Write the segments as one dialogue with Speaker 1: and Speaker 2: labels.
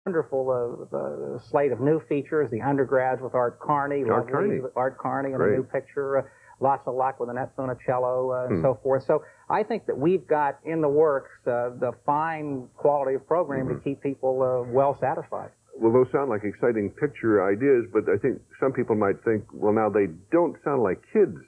Speaker 1: wonderful slate of new features. The undergrads with Art Carney,
Speaker 2: Art Carney,
Speaker 1: and
Speaker 2: great.
Speaker 1: a new picture. Lots of luck with Annette Funicello and so forth. So I think that we've got in the works the fine quality of programming to keep people well satisfied.
Speaker 2: Well, those sound like exciting picture ideas, but I think some people might think, well, now they don't sound like kids'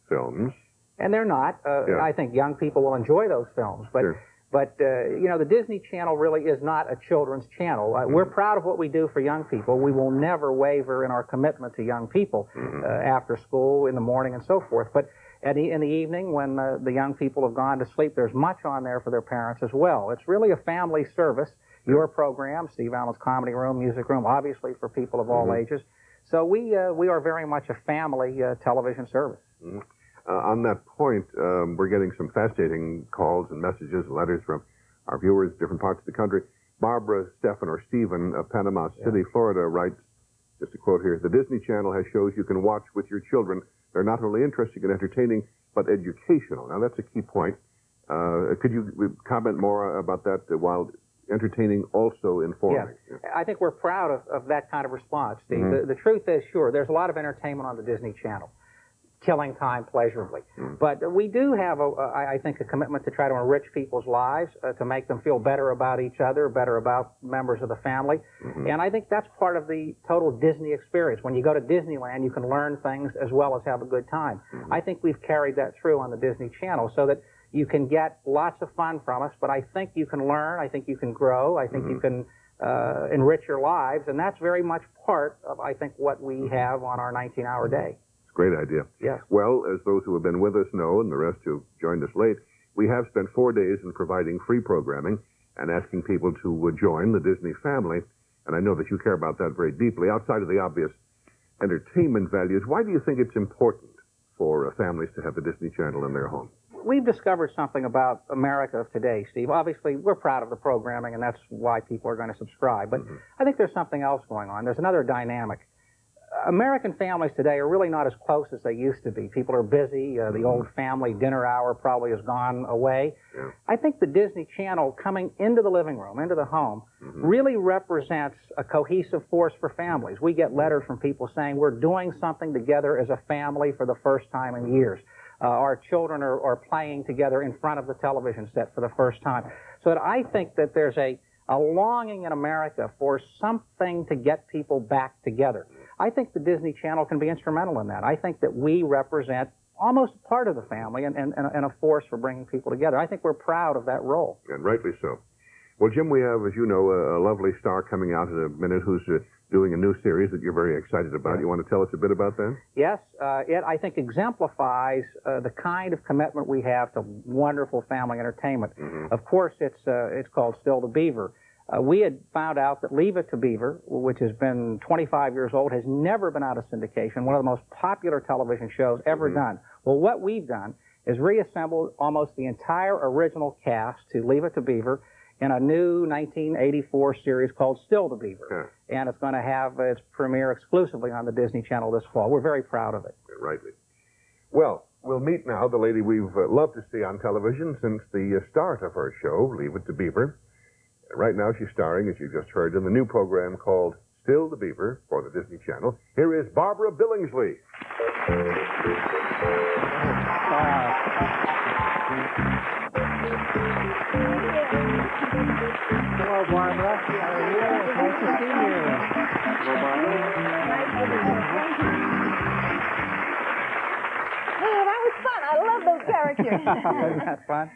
Speaker 2: films.
Speaker 1: And they're not. I think young people will enjoy those films. But,
Speaker 2: sure.
Speaker 1: You know, the Disney Channel really is not a children's channel. We're proud of what we do for young people. We will never waver in our commitment to young people after school, in the morning, and so forth. But in the evening, when the young people have gone to sleep, there's much on there for their parents as well. It's really a family service. Your program, Steve Allen's Comedy Room, Music Room, obviously for people of all ages. So we are very much a family television service.
Speaker 2: On that point, we're getting some fascinating calls and messages and letters from our viewers, different parts of the country. Barbara, Stephen, or Stephen of Panama City, Florida, writes, just a quote here, "The Disney Channel has shows you can watch with your children. They're not only interesting and entertaining, but educational." Now, that's a key point. Could you comment more about that while entertaining, also informing?
Speaker 1: Yes. I think we're proud of that kind of response, Steve. The truth is, sure, there's a lot of entertainment on the Disney Channel, killing time pleasurably. But we do have, I think, a commitment to try to enrich people's lives, to make them feel better about each other, better about members of the family. And I think that's part of the total Disney experience. When you go to Disneyland, you can learn things as well as have a good time. I think we've carried that through on the Disney Channel so that you can get lots of fun from us, but I think you can learn, I think you can grow, I think you can enrich your lives, and that's very much part of, I think, what we have on our 19-hour day.
Speaker 2: Great idea.
Speaker 1: Yes.
Speaker 2: Well, as those who have been with us know, and the rest who have joined us late, we have spent 4 days in providing free programming and asking people to join the Disney family, and I know that you care about that very deeply. Outside of the obvious entertainment values, why do you think it's important for families to have the Disney Channel in their home?
Speaker 1: We've discovered something about America of today, Steve. Obviously, we're proud of the programming, and that's why people are going to subscribe. But I think there's something else going on. There's another dynamic. American families today are really not as close as they used to be. People are busy. The old family dinner hour probably has gone away. I think the Disney Channel coming into the living room, into the home, really represents a cohesive force for families. We get letters from people saying we're doing something together as a family for the first time in years. Our children are playing together in front of the television set for the first time. So that I think that there's a longing in America for something to get people back together. I think the Disney Channel can be instrumental in that. I think that we represent almost part of the family and a force for bringing people together. I think we're proud of that role.
Speaker 2: And rightly so. Well, Jim, we have, as you know, a lovely star coming out in a minute who's doing a new series that you're very excited about.
Speaker 1: Yes.
Speaker 2: You want to tell us a bit about that?
Speaker 1: Yes. It, I think, exemplifies the kind of commitment we have to wonderful family entertainment. Of course, it's called Still the Beaver. We had found out that Leave It to Beaver, which has been 25 years old, has never been out of syndication, one of the most popular television shows ever done. Well, what we've done is reassembled almost the entire original cast to Leave It to Beaver in a new 1984 series called Still the Beaver. And it's going to have its premiere exclusively on the Disney Channel this fall. We're very proud of it.
Speaker 2: Rightly. Well, we'll meet now the lady we've loved to see on television since the start of her show, Leave It to Beaver. Right now she's starring, as you just heard, in the new program called Still the Beaver for the Disney Channel. Here is Barbara Billingsley.
Speaker 1: Hello, Barbara. How are you? Nice to see you. Hello, Barbara.
Speaker 3: Oh, that was fun. I love those characters.
Speaker 1: Wasn't that fun?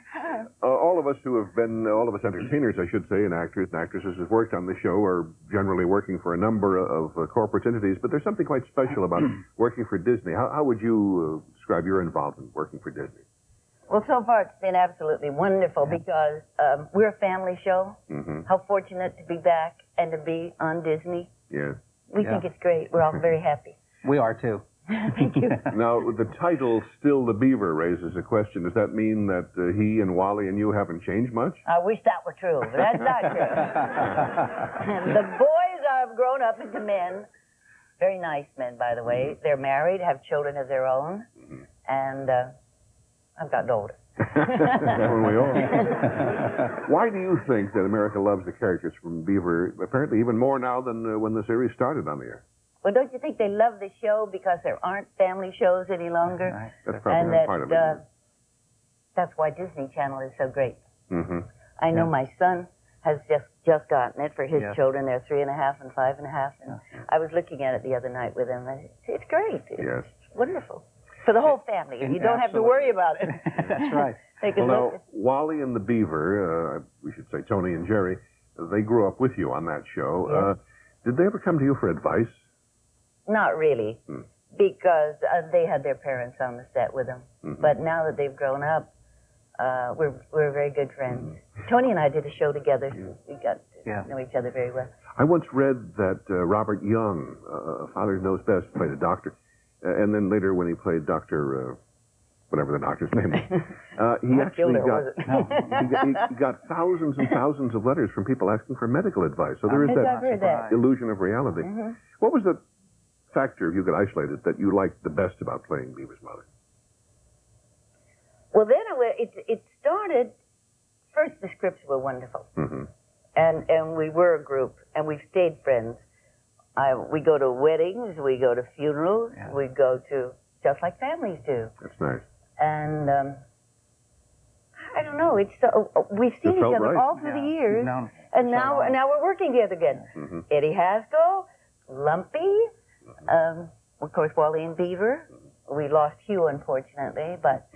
Speaker 2: All of us who have been, all of us entertainers, I should say, and actors and actresses who've worked on the show are generally working for a number of corporate entities, but there's something quite special about working for Disney. How would you describe your involvement working for Disney?
Speaker 3: Well, so far it's been absolutely wonderful because we're a family show. How fortunate to be back and to be on Disney.
Speaker 2: Yes.
Speaker 3: We think it's great. We're all very happy.
Speaker 1: We are, too.
Speaker 3: Thank you.
Speaker 2: Now, the title, Still the Beaver, raises a question. Does that mean that he and Wally and you haven't changed much?
Speaker 3: I wish that were true, but that's not true. The boys have grown up into men. Very nice men, by the way. They're married, have children of their own, and I've gotten older.
Speaker 2: Haven't we all? Why do you think that America loves the characters from Beaver, apparently even more now than when the series started on the air?
Speaker 3: Well, don't you think they love the show because there aren't family shows any longer?
Speaker 1: Right.
Speaker 2: That's probably
Speaker 3: And
Speaker 2: part of it.
Speaker 3: That's why Disney Channel is so great.
Speaker 2: Mm-hmm.
Speaker 3: I know my son has just gotten it for his
Speaker 1: Yes.
Speaker 3: children. They're 3.5 and 5.5. And I was looking at it the other night with him, and it's great. It's
Speaker 2: Yes.
Speaker 3: wonderful for the whole family. And you don't have to worry about it.
Speaker 1: That's right.
Speaker 3: They can
Speaker 2: Well,
Speaker 3: look
Speaker 2: now, Wally and the Beaver, we should say Tony and Jerry, they grew up with you on that show.
Speaker 3: Yes.
Speaker 2: Did they ever come to you for advice?
Speaker 3: Not really, because they had their parents on the set with them.
Speaker 2: Mm-hmm.
Speaker 3: But now that they've grown up, we're very good friends. Tony and I did a show together. We got to know each other very well.
Speaker 2: I once read that Robert Young, Father Knows Best, played a doctor, and then later when he played Dr. Whatever the doctor's name is, he actually he got thousands and thousands of letters from people asking for medical advice. So there is
Speaker 3: I've heard that.
Speaker 2: illusion of reality.
Speaker 3: Mm-hmm.
Speaker 2: What was the factor, if you could isolate it, that you liked the best about playing Beaver's mother?
Speaker 3: Well, then it started. First, the scripts were wonderful, and we were a group, and we've stayed friends. We go to weddings, we go to funerals, we go to just like families do.
Speaker 2: That's nice.
Speaker 3: And I don't know. It's we've seen each other all through the years, and now we're working together again. Eddie Haskell, Lumpy, of course Wally and Beaver. We lost Hugh, unfortunately, but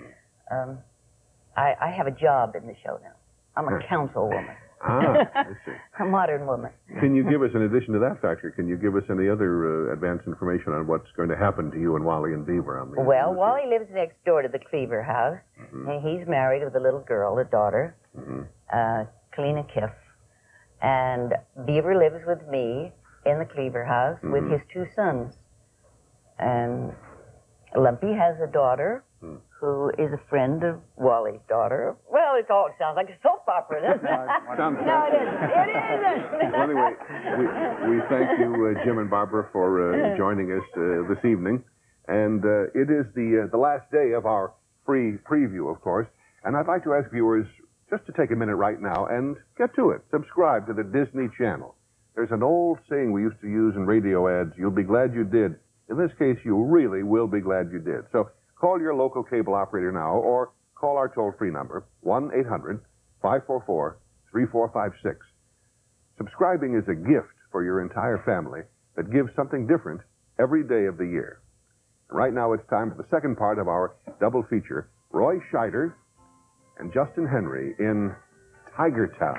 Speaker 3: I have a job in the show now. I'm a councilwoman.
Speaker 2: I see.
Speaker 3: A modern woman.
Speaker 2: Can you give us, in addition to that factor, can you give us any other advanced information on what's going to happen to you and Wally and Beaver on the
Speaker 3: Well, Wally lives next door to the Cleaver house, and he's married with a little girl, a daughter, Kalina Kiff. And Beaver lives with me in the Cleaver house with his 2 sons. And Lumpy has a daughter who is a friend of Wally's daughter. Well, it sounds like a soap opera, doesn't it? No, it isn't. It isn't.
Speaker 2: Well, anyway, we thank you, Jim and Barbara, for joining us this evening. And it is the last day of our free preview, of course. And I'd like to ask viewers just to take a minute right now and get to it. Subscribe to the Disney Channel. There's an old saying we used to use in radio ads, you'll be glad you did. In this case, you really will be glad you did. So call your local cable operator now or call our toll-free number, 1-800-544-3456. Subscribing is a gift for your entire family that gives something different every day of the year. Right now it's time for the second part of our double feature, Roy Scheider and Justin Henry in Tiger Town.